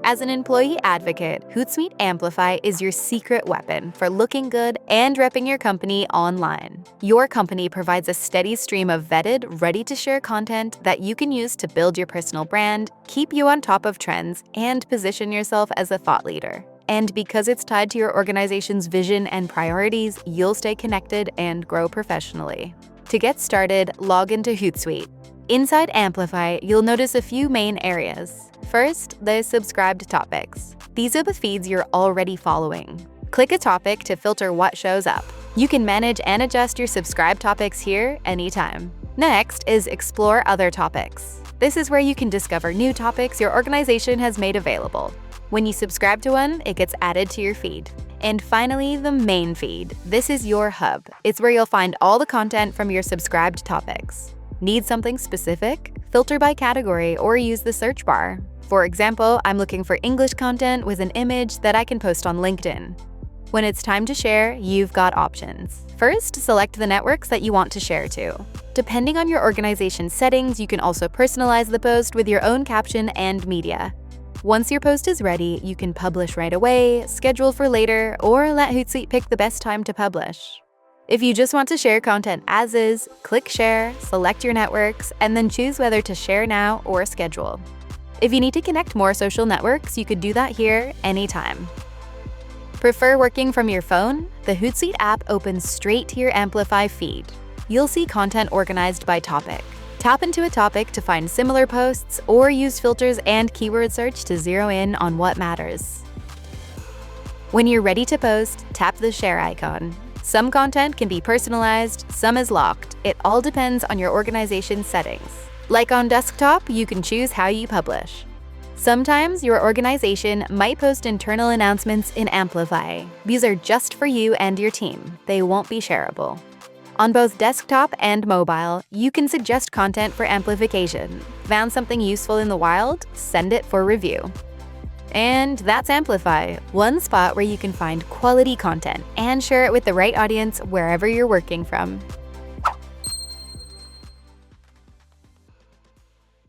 As an employee advocate, Hootsuite Amplify is your secret weapon for looking good and repping your company online. Your company provides a steady stream of vetted, ready-to-share content that you can use to build your personal brand, keep you on top of trends, and position yourself as a thought leader. And because it's tied to your organization's vision and priorities, you'll stay connected and grow professionally. To get started, log into Hootsuite. Inside Amplify, you'll notice a few main areas. First, the subscribed topics. These are the feeds you're already following. Click a topic to filter what shows up. You can manage and adjust your subscribed topics here anytime. Next is Explore Other Topics. This is where you can discover new topics your organization has made available. When you subscribe to one, it gets added to your feed. And finally, the main feed. This is your hub. It's where you'll find all the content from your subscribed topics. Need something specific? Filter by category or use the search bar. For example, I'm looking for English content with an image that I can post on LinkedIn. When it's time to share, you've got options. First, select the networks that you want to share to. Depending on your organization's settings, you can also personalize the post with your own caption and media. Once your post is ready, you can publish right away, schedule for later, or let Hootsuite pick the best time to publish. If you just want to share content as is, click Share, select your networks, and then choose whether to share now or schedule. If you need to connect more social networks, you could do that here anytime. Prefer working from your phone? The Hootsuite app opens straight to your Amplify feed. You'll see content organized by topic. Tap into a topic to find similar posts, or use filters and keyword search to zero in on what matters. When you're ready to post, tap the share icon. Some content can be personalized, some is locked. It all depends on your organization's settings. Like on desktop, you can choose how you publish. Sometimes your organization might post internal announcements in Amplify. These are just for you and your team. They won't be shareable. On both desktop and mobile, you can suggest content for amplification. Found something useful in the wild? Send it for review. And that's Amplify, one spot where you can find quality content and share it with the right audience wherever you're working from.